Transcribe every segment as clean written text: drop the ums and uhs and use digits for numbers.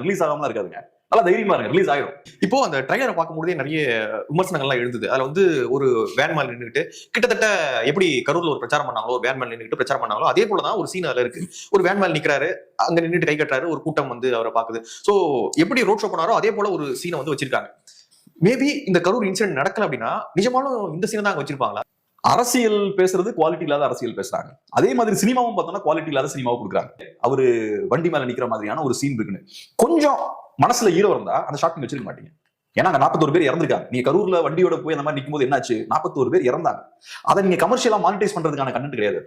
Release ஆகாம இருக்காதுங்க. நல்லா தைரியமா இருங்க, ரிலீஸ் ஆயிடும். இப்போ அந்த ட்ரைலரை பார்க்கும்போதே நிறைய விமர்சனங்கள்லாம் எழுந்தது. அதுல வந்து ஒரு வேன் மேல நின்றுட்டு கிட்டத்தட்ட எப்படி கரூர்ல ஒரு பிரச்சாரம் பண்ணாங்களோ, ஒரு வேன் மேல நின்றுட்டு பிரச்சாரம் பண்ணாங்களோ, அதே போலதான் ஒரு சீன் அதுல இருக்கு. ஒரு வேன் மேல நிக்கிறாரு, அங்க நின்றுட்டு கை கட்டுறாரு, ஒரு கூட்டம் வந்து அவரை பாக்குது. சோ எப்படி ரோட் ஷோ பண்ணாரோ அதே போல ஒரு சீனை வந்து வச்சிருக்காங்க. மேபி இந்த கரூர் இன்சிடென்ட் நடக்கல அப்படின்னா நிஜமாலும் இந்த சீனை தான் அங்க வச்சிருப்பாங்களா? அரசியல் பேசுறது குவாலிட்டி இல்லாத அரசியல் பேசுறாங்க. அதே மாதிரி சினிமாவும் பார்த்தோம்னா குவாலிட்டி இல்லாத சினிமாவை கொடுக்குறாங்க. அவரு வண்டி மேல நிக்கிற மாதிரியான ஒரு சீன் இருக்குன்னு கொஞ்சம் மனசுல ஈரம் இருந்தா அந்த ஷாட் நீங்க வச்சிருக்க மாட்டீங்க. ஏன்னா அங்க 41 பேர் இறந்துருக்காங்க. நீங்க கரூர்ல வண்டியோட போய் அந்த மாதிரி நிற்கும் போது என்னாச்சு, 41 பேர் இறந்தாங்க. அதை நீங்க கமர்ஷியலா மானிட்டைஸ் பண்றதுக்கான கண்டென்ட் கிடையாது.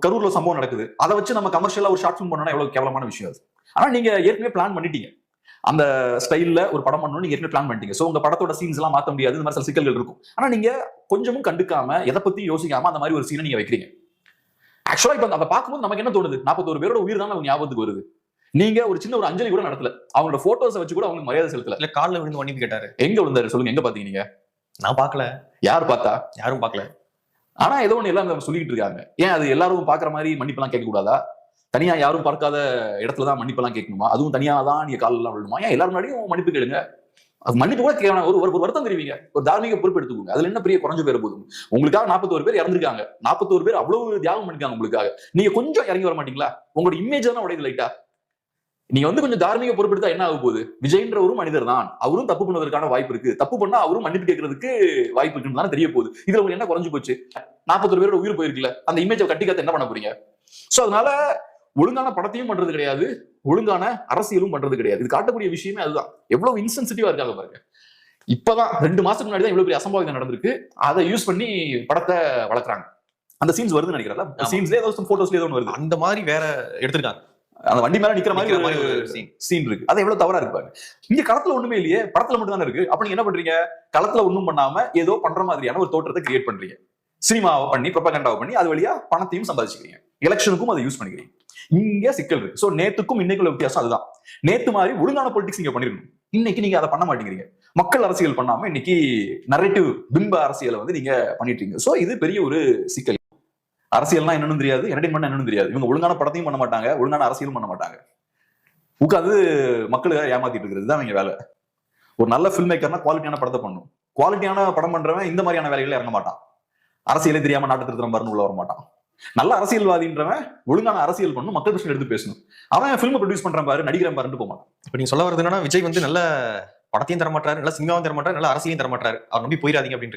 கரூர்ல சம்பவம் நடக்குது, அதை வச்சு நம்ம கமர்ஷியலா ஒரு ஷார்ட் ஃபிலிம் பண்ணா எவ்வளவு கேவலமான விஷயம் அது. ஆனா நீங்க ஏற்கனவே பிளான் பண்ணிட்டீங்க, அந்த ஸ்டைல்ல ஒரு படம் பண்ணணும் நீங்க ஏற்கனவே பிளான் பண்ணிட்டீங்க. சோ உங்க படத்தோட சீன்ஸ் எல்லாம் மாத்த முடியாது, இந்த மாதிரி சில சிக்கல்கள் இருக்கும். ஆனா நீங்க கொஞ்சமும் கண்டுக்காம எதை பத்தி யோசிக்காம அந்த மாதிரி ஒரு சீனை நீங்க வைக்கிறீங்க. ஆக்சுவலா இப்ப அதை பார்க்கும்போது நமக்கு என்ன தோணுது, 41 பேரோட உயிர் தான் அவங்க ஞாபகத்துக்கு வருது. நீங்க ஒரு சின்ன ஒரு அஞ்சலி கூட நடத்தல, அவங்களோட போட்டோஸை வச்சு கூட அவங்களுக்கு மரியாதை செலுத்தல. இல்ல காலில் விழுந்து மன்னிப்பு கேட்டாரு. எங்க விழுந்தாரு சொல்லுங்க, எங்க பாத்தீங்க நீங்க? நான் பார்க்கல. யார் பார்த்தா? யாரும் பார்க்கல. ஆனா ஏதோ ஒண்ணு எல்லாரும் சொல்லிட்டு இருக்காங்க. ஏன் அது எல்லாரும் பாக்குற மாதிரி மன்னிப்பு எல்லாம் கேட்க கூடாதா? தனியா யாரும் பார்க்காத இடத்துலதான் மன்னிப்பு எல்லாம் கேட்கணுமா? அதுவும் தனியா தான் நீங்க கால் எல்லாம் விழுமா? ஏன் எல்லாரும் முன்னாடியும் மன்னிப்பு கேளுங்க. அது மன்னிப்பு கூட கேட்கணும், ஒரு வருத்தம் தெரிவிங்க, ஒரு தார்மீக பொறுப்பு எடுத்துக்கோங்க. அதுல என்ன பெரிய குறைஞ்சு பேர போதும்? உங்களுக்காக 41 பேர் இறந்திருக்காங்க, 41 பேர் அவ்வளவு தியாகம் பண்ணிருக்காங்க உங்களுக்காக. நீங்க கொஞ்சம் இறங்கி வர மாட்டீங்களா? உங்களோட இமேஜ் தானே உடையது லைட்டா. நீங்க வந்து கொஞ்சம் தார்மீக பொறுப்பெடுத்தா என்ன ஆக போகுது? விஜய்ன்ற ஒரு மனிதர் தான், அவரும் தப்பு பண்ணுவதற்கான வாய்ப்பு இருக்கு, தப்பு பண்ணா அவரும் மன்னிப்பு கேட்கறதுக்கு வாய்ப்பு இருக்குன்னு தானே தெரிய போகுது. இதுல உங்களுக்கு என்ன குறைஞ்சு போச்சு? 41 பேரோட உயிர் போயிருக்குல்ல, அந்த இமேஜை கட்டி காத்து என்ன பண்ண போறீங்க? சோ அதனால ஒழுங்கான படத்தையும் பண்றது கிடையாது, ஒழுங்கான அரசியலும் பண்றது கிடையாது. இது காட்டக்கூடிய விஷயமே அதுதான். எவ்வளவு இன்சென்சிட்டிவா இருக்காங்க பாருங்க. இப்பதான் 2 மாசத்துக்கு முன்னாடி தான் இவ்வளவு பெரிய அசம்பாவிதம் நடந்திருக்கு. அதை யூஸ் பண்ணி படத்தை வளர்க்குறாங்க. அந்த சீன்ஸ் வருதுன்னு நினைக்கிறேன். சீன்ஸ்ல ஏதோ போட்டோஸ்ல ஏதோ ஒன்று வருது. அந்த மாதிரி வேற எடுத்திருக்காங்க. அந்த வண்டி மேல நிக்கிற மாதிரி ஒரு சீன் இருக்கு. அது எவ்வளவு தவறா இருப்பாங்க. இங்க களத்துல ஒண்ணுமே இல்லையே, படத்துல மட்டும் தானே இருக்கு. அப்ப நீங்க என்ன பண்றீங்க? களத்துல ஒண்ணும் பண்ணாம ஏதோ பண்ற மாதிரியான ஒரு தோற்றத்தை கிரியேட் பண்றீங்க. சினிமாவை பண்ணி ப்ரொபகண்டாவை பண்ணி அது வழியா பணத்தையும் சம்பாதிச்சுக்கிறீங்க. எலெக்ஷனுக்கும் அதை யூஸ் பண்ணிக்கிறீங்க. இங்க சிக்கல் இருக்கு. சோ நேத்துக்கும் இன்னைக்குள்ள வித்தியாசம் அதுதான். நேத்து மாதிரி ஒழுங்கான பொலிட்டிக்ஸ் நீங்க பண்ணிருக்கணும். இன்னைக்கு நீங்க அதை பண்ண மாட்டேங்கிறீங்க. மக்கள் அரசியல் பண்ணாம இன்னைக்கு நரேட்டிவ் பிம்ப அரசியலை வந்து நீங்க பண்ணிட்டு இருக்கீங்க. சோ இது பெரிய ஒரு சிக்கல். அரசியல்னா என்னன்னு தெரியாது, என்டர்டைன்மெண்ட் என்னன்னு தெரியாது. இவங்க ஒழுங்கான படத்தையும் பண்ண மாட்டாங்க, ஒழுங்கான அரசியலும் பண்ண மாட்டாங்க. உட்காந்து மக்களை ஏமாத்திட்டு இருக்கிறது தான் இவங்க வேலை. ஒரு நல்ல ஃபில்ம் மேக்கர்னா குவாலிட்டியான படத்தை பண்ணணும். குவாலிட்டியான படம் பண்றவன் இந்த மாதிரியான வேலைகளை இறங்க மாட்டான். அரசியலே தெரியாம நாட்டு திருத்தம் பாருன்னு உள்ள வர மாட்டான். நல்ல அரசியல்வாதின்றவன் ஒழுங்கான அரசியல் பண்ணணும், மக்கள் பிரச்சனை எடுத்து பேசணும். அவன் ஃபில்ம் ப்ரொடியூஸ் பண்றான் பாரு, நடிக்கிறேன் பாருன்னு போக மாட்டான். இப்ப நீங்க சொல்ல வரது என்னன்னா, விஜய் வந்து நல்ல படத்தையும் தர மாட்டாரு, நல்ல சினிமாவும் தர மாட்டாரு, நல்ல அரசியலையும் தர மாட்டாரு, அவர் நம்பி போயிடாதீங்க அப்படின்னு.